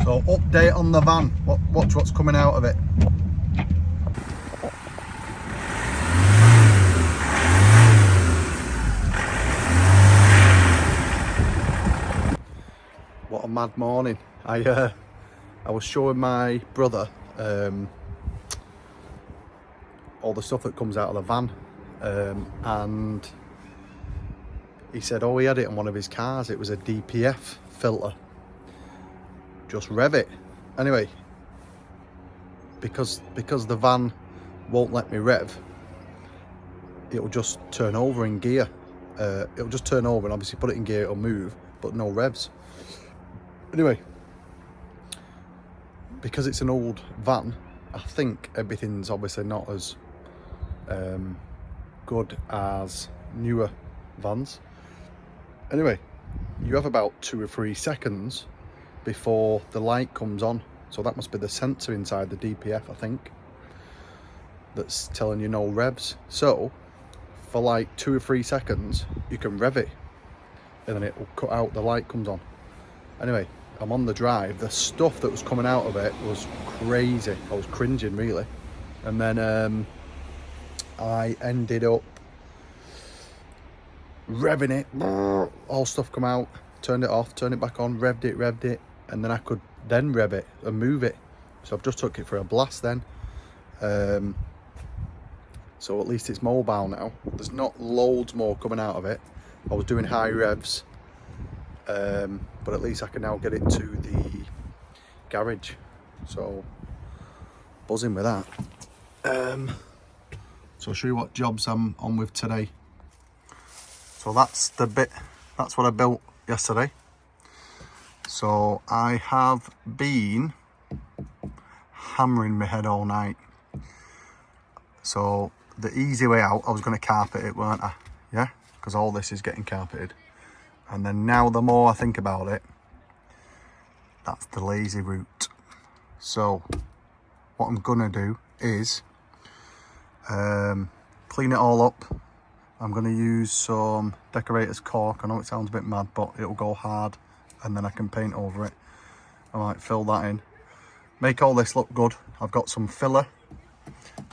So update on the van. Watch what's coming out of it. What a mad morning. I was showing my brother all the stuff that comes out of the van, and he said, oh, he had it in one of his cars. It was a DPF filter. Just rev it. Anyway, because the van won't let me rev, it'll just turn over in gear. It'll just turn over, and obviously put it in gear, it'll move, but no revs. Anyway, because it's an old van, I think everything's obviously not as good as newer vans. Anyway, you have about 2 or 3 seconds before the light comes on, so that must be the sensor inside the DPF, I think, that's telling you no revs. So for like 2 or 3 seconds you can rev it, and then it will cut out, the light comes on. Anyway, I'm on the drive. The stuff that was coming out of it was crazy. I was cringing really. And then I ended up revving it. All stuff come out, turned it off, turned it back on, revved it, and then I could then rev it and move it. So I've just took it for a blast then. So at least it's mobile now. There's not loads more coming out of it. I was doing high revs, but at least I can now get it to the garage. So buzzing with that. So I'll show you what jobs I'm on with today. So that's the bit, that's what I built yesterday. So I have been hammering my head all night. So the easy way out, I was going to carpet it, weren't I? Yeah, because all this is getting carpeted. And then now the more I think about it, that's the lazy route. So what I'm going to do is clean it all up. I'm going to use some decorator's caulk. I know it sounds a bit mad, but it'll go hard, and then I can paint over it. I might fill that in, make all this look good. I've got some filler.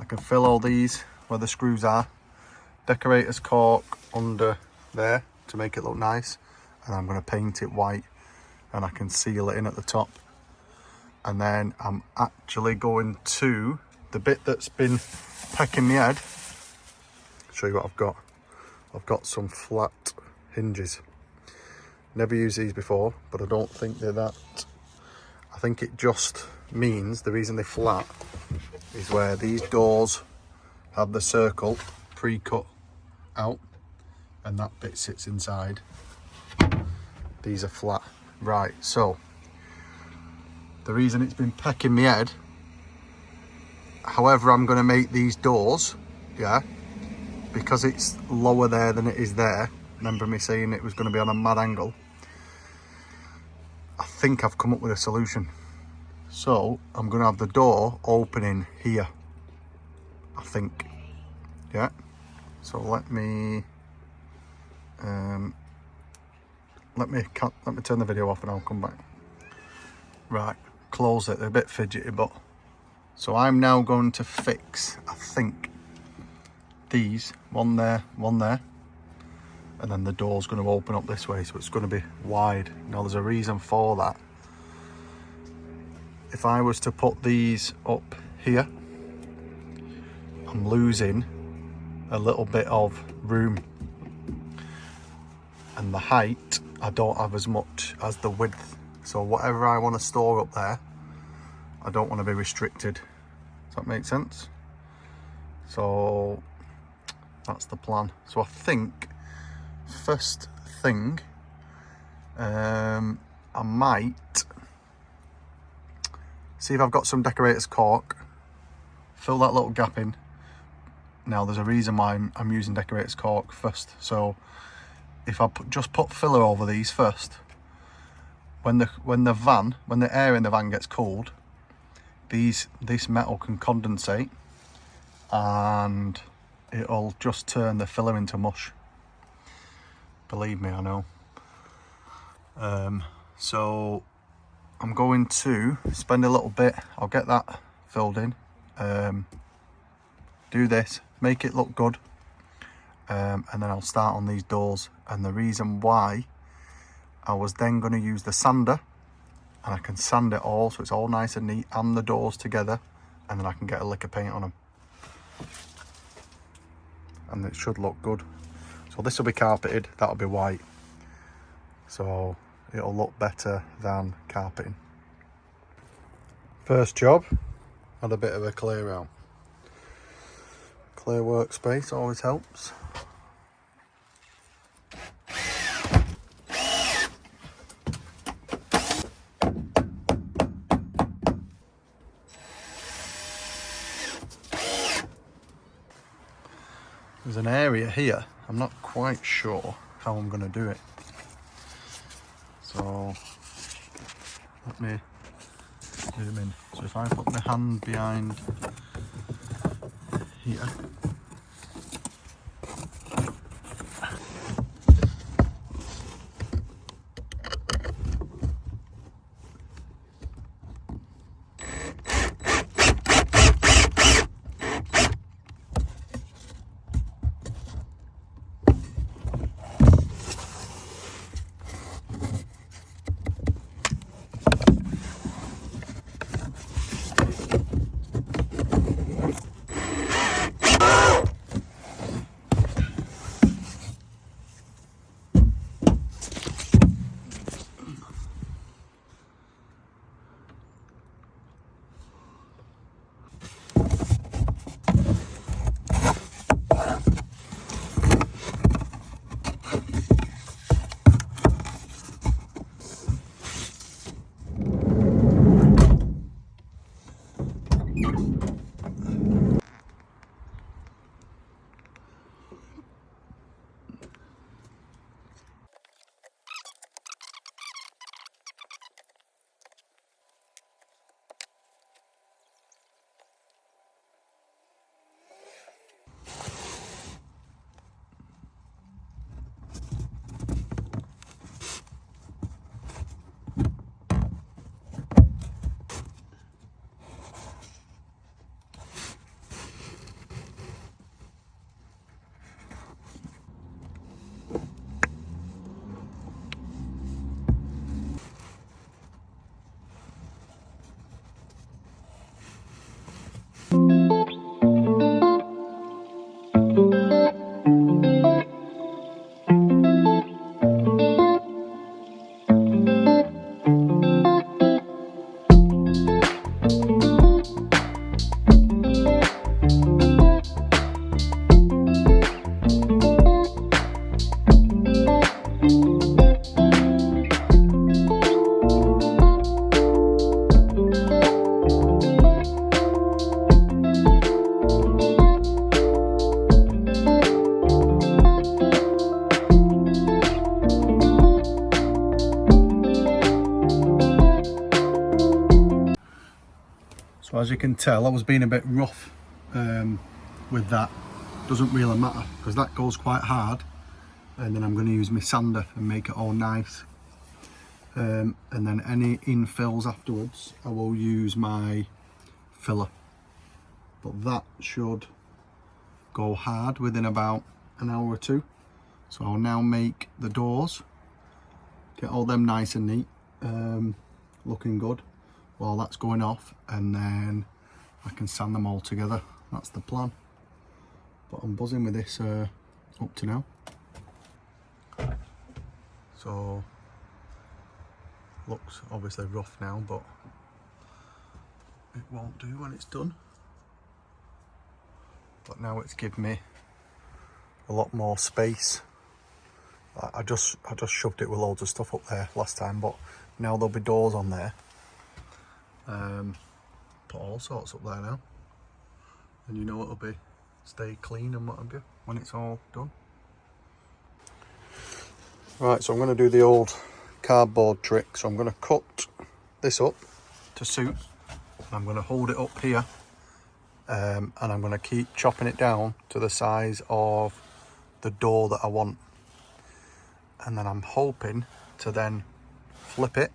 I can fill all these where the screws are. Decorator's caulk under there to make it look nice, and I'm going to paint it white, and I can seal it in at the top. And then I'm actually going to the bit that's been pecking my head. Show you what I've got. I've got some flat hinges. Never used these before, but I don't think they're that. I think it just means the reason they're flat is where these doors have the circle pre-cut out, and that bit sits inside. These are flat. Right, so the reason it's been pecking my head, however I'm going to make these doors, yeah, because it's lower there than it is there. Remember me saying it was going to be on a mad angle? I think I've come up with a solution. So I'm going to have the door opening here, I think. Yeah, so let me turn the video off and I'll come back. Right, close it. They're a bit fidgety, but so I'm now going to fix, I think, these, one there, and then the door's going to open up this way, so it's going to be wide. Now there's a reason for that. If I was to put these up here, I'm losing a little bit of room, and the height I don't have as much as the width. So whatever I want to store up there, I don't want to be restricted. Does that make sense? So that's the plan. So I think first thing, I might see if I've got some decorator's caulk, fill that little gap in. Now there's a reason why I'm using decorator's caulk first. So if I just put filler over these first, when the air in the van gets cold, this metal can condensate and it'll just turn the filler into mush. Believe me, I know. So I'm going to spend a little bit, I'll get that filled in, do this, make it look good, and then I'll start on these doors. And the reason why, I was then going to use the sander, and I can sand it all so it's all nice and neat, and the doors together, and then I can get a lick of paint on them. And it should look good. So this will be carpeted, that'll be white. So it'll look better than carpeting. First job, had a bit of a clear out. Clear workspace always helps. There's an area here, I'm not quite sure how I'm going to do it. So let me zoom in. So if I put my hand behind here, so as you can tell, I was being a bit rough with that. Doesn't really matter because that goes quite hard, and then I'm going to use my sander and make it all nice. And then any infills afterwards, I will use my filler. But that should go hard within about an hour or two. So I'll now make the doors, get all them nice and neat, looking good while that's going off, and then I can sand them all together. That's the plan. But I'm buzzing with this up to now. So looks obviously rough now, but it won't do when it's done. But now it's given me a lot more space. I just shoved it with loads of stuff up there last time, but now there'll be doors on there. Put all sorts up there now, and you know it'll be stay clean and what have you when it's all done. Right, so I'm going to do the old cardboard trick. So I'm going to cut this up to suit. I'm going to hold it up here, and I'm going to keep chopping it down to the size of the door that I want. And then I'm hoping to then flip it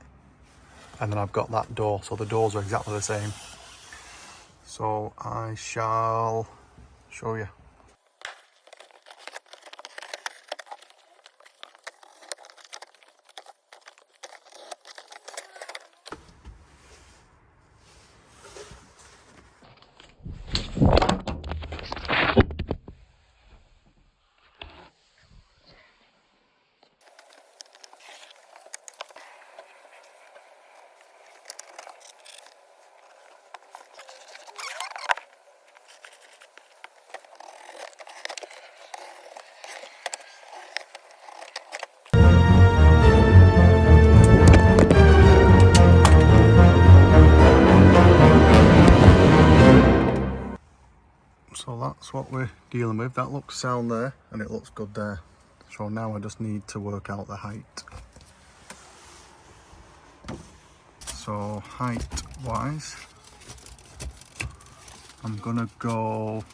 and then I've got that door, so the doors are exactly the same. So I shall show you. So that's what we're dealing with. That looks sound there and it looks good there. So now I just need to work out the height. So height wise, I'm gonna go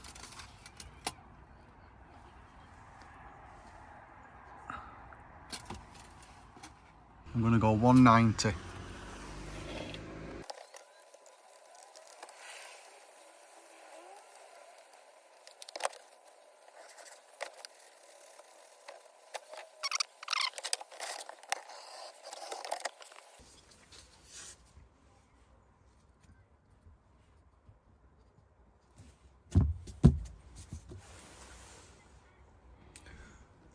I'm gonna go 190.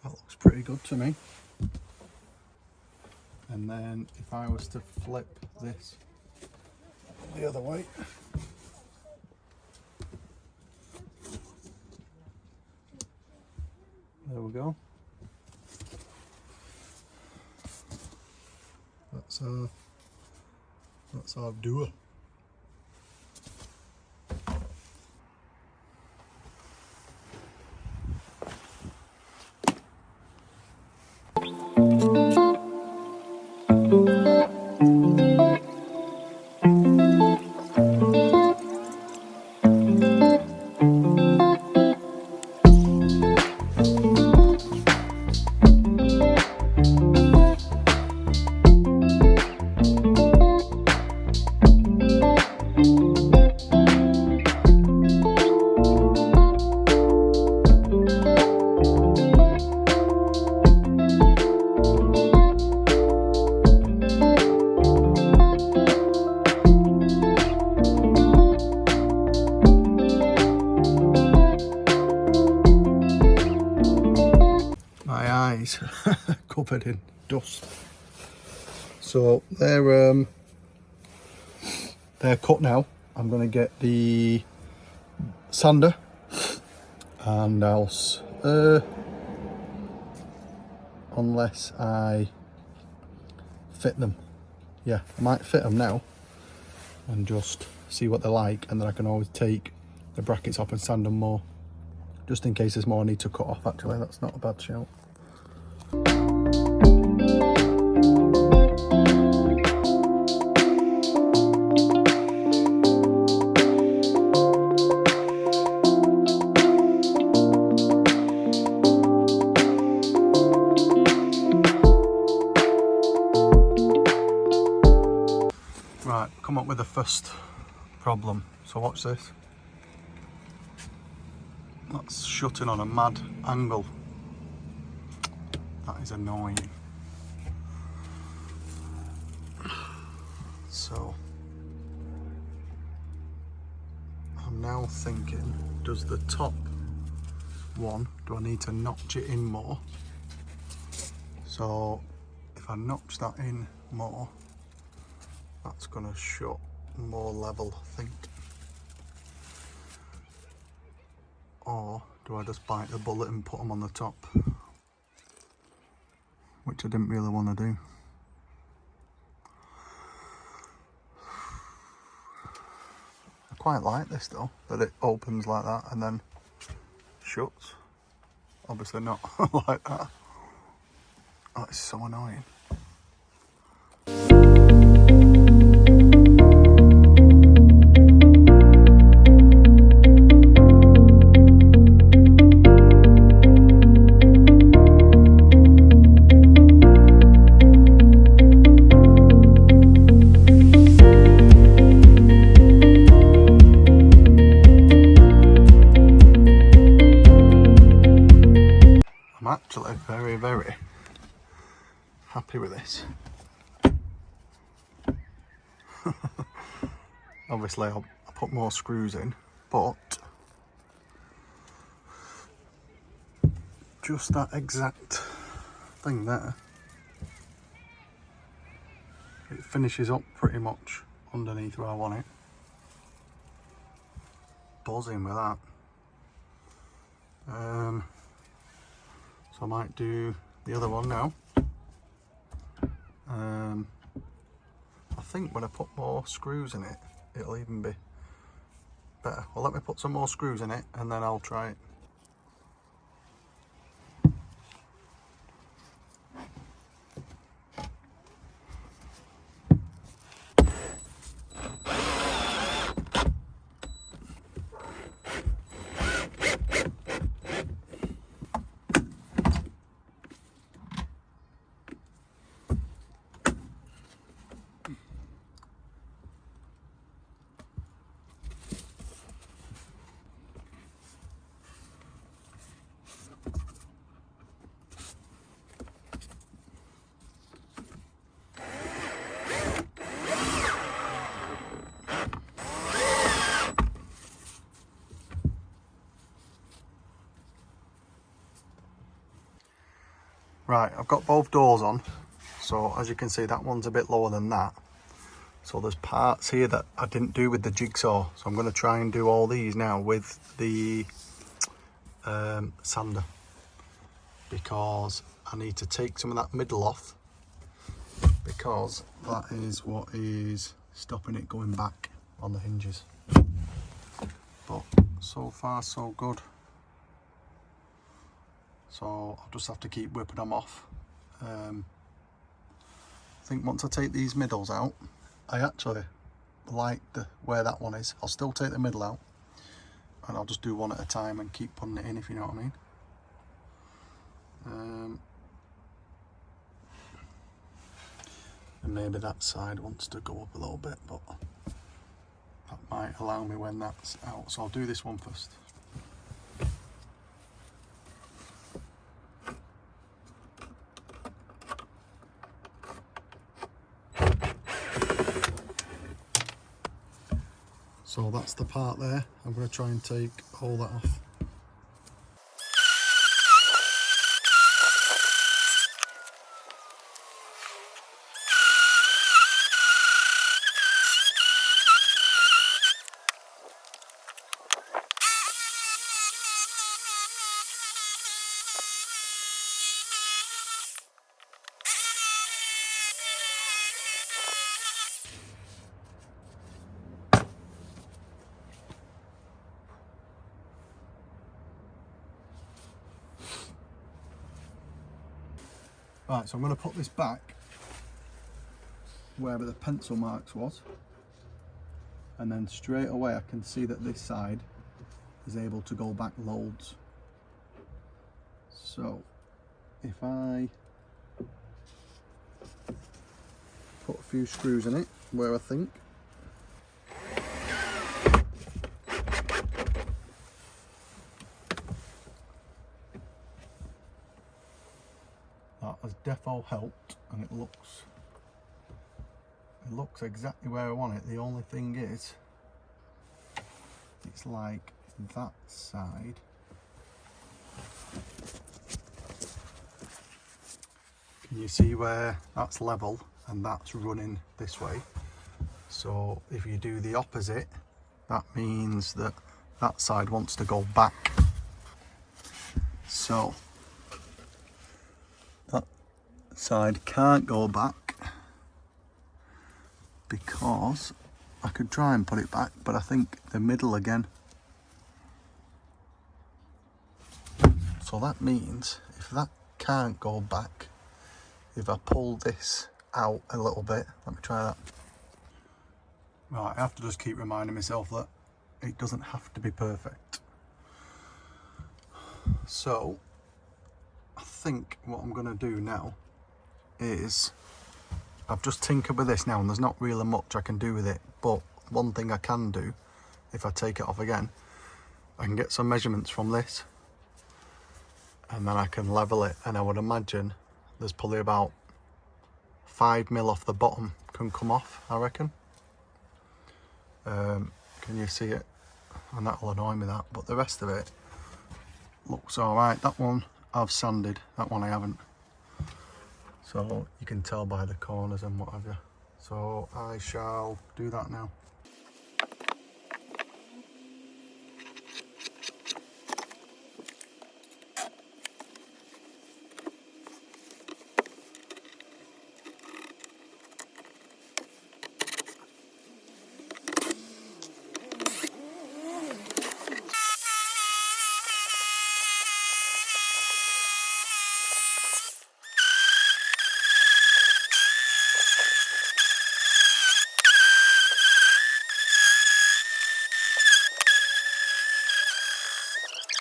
That looks pretty good to me. And then if I was to flip this the other way, there we go. That's our doer. Covered in dust. So they're cut now. I'm gonna get the sander and else unless I fit them. Yeah, I might fit them now and just see what they're like, and then I can always take the brackets off and sand them more, just in case there's more I need to cut off. Actually, that's not a bad shout. Right, come up with the first problem. So watch this. That's shutting on a mad angle. That is annoying. So I'm now thinking, does the top one, do I need to notch it in more? So if I notch that in more, that's gonna shut more level, I think. Or do I just bite the bullet and put them on the top? Which I didn't really want to do. I quite like this though, that it opens like that and then shuts. Obviously not like that. Oh, it's so annoying. actually very, very happy with this. Obviously I'll put more screws in, but just that exact thing there, it finishes up pretty much underneath where I want it. Buzzing with that. So I might do the other one now. I think when I put more screws in it, it'll even be better. Well, let me put some more screws in it and then I'll try it. Right, I've got both doors on, so as you can see that one's a bit lower than that. So there's parts here that I didn't do with the jigsaw, so I'm going to try and do all these now with the sander, because I need to take some of that middle off, because that is what is stopping it going back on the hinges. But so far so good. So I'll just have to keep whipping them off. I think once I take these middles out, I actually like where that one is. I'll still take the middle out and I'll just do one at a time and keep putting it in, if you know what I mean. And maybe that side wants to go up a little bit, but that might allow me when that's out. So I'll do this one first. So that's the part there. I'm going to try and take all that off. Right, so I'm going to put this back wherever the pencil marks was, and then straight away I can see that this side is able to go back loads. So if I put a few screws in it where I think, that has defo helped, and it looks exactly where I want it. The only thing is, it's like that side can you see where that's level and that's running this way? So if you do the opposite, that means that that side wants to go back. So that side can't go back because I could try and put it back, but I think the middle again. So that means if that can't go back, if I pull this out a little bit, let me try that. Right, I have to just keep reminding myself that it doesn't have to be perfect. So I think what I'm going to do now is, I've just tinkered with this now and there's not really much I can do with it, but one thing I can do, if I take it off again, I can get some measurements from this and then I can level it, and I would imagine there's probably about 5mm off the bottom can come off, I reckon. Can you see it? And that'll annoy me, that, but the rest of it looks alright. That one I've sanded, that one I haven't, so you can tell by the corners and what have you. So I shall do that now.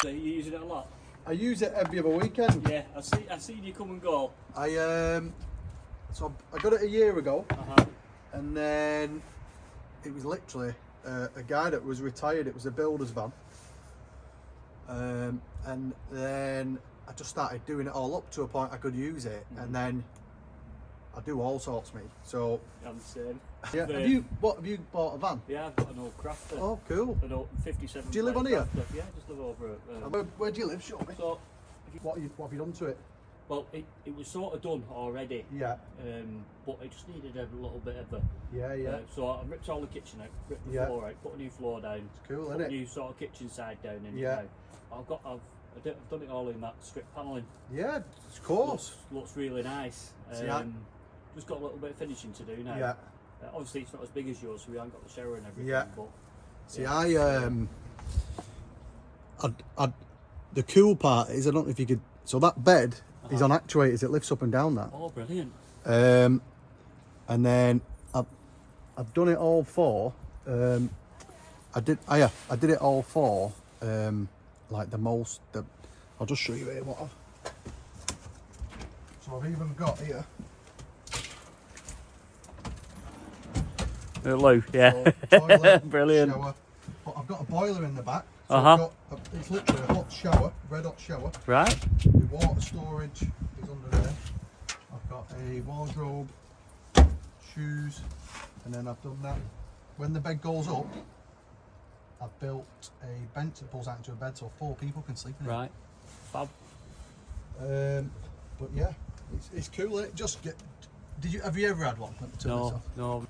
So you using it a lot? I use it every other weekend. Yeah, I seen you come and go. So I got it a year ago, and then it was literally a guy that was retired. It was a builder's van, and then I just started doing it all up to a point I could use it, and then I do all sorts, mate. So I'm the same. yeah, have you bought a van? Yeah, I've got an old Crafter. Oh, cool. An old 57. Do you live on here? Crafter. Yeah, I just live over at. Where do you live, Sean? So, What have you done to it? well, it was sort of done already. Yeah. But it just needed a little bit of a. Yeah. So I ripped all the kitchen out, ripped the floor out, put a new floor down. It's cool, put isn't a it? new sort of kitchen side down in Yeah. it now. I've done it all in that strip paneling. Yeah, of course. Looks really nice. See, Just got a little bit of finishing to do now. Yeah. Obviously it's not as big as yours, so we haven't got the shower and everything. Yeah. But See, the cool part is, I don't know if you could. So that bed is on actuators. It lifts up and down. That. Oh, brilliant. And then I've done it all for. I did it all for. Like the most. I'll just show you here what I've. So I've even got here. Lou, yeah. So toilet, brilliant. Shower. But I've got a boiler in the back. So it's literally a hot shower, red hot shower. Right. The water storage is under there. I've got a wardrobe, shoes, and then I've done that. When the bed goes up, I've built a bench that pulls out into a bed so 4 people can sleep in it. Right. Fab. But yeah, it's cool. It just get. Have you ever had one? Let me turn this off. No.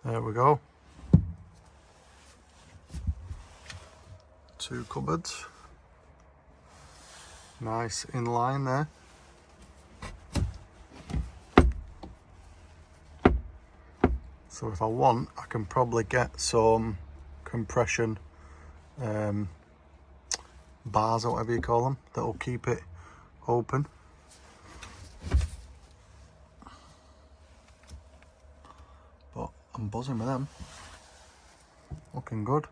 There we go. 2 cupboards. Nice in line there. So if I want, I can probably get some compression bars or whatever you call them that'll keep it open. But I'm buzzing with them. Looking good.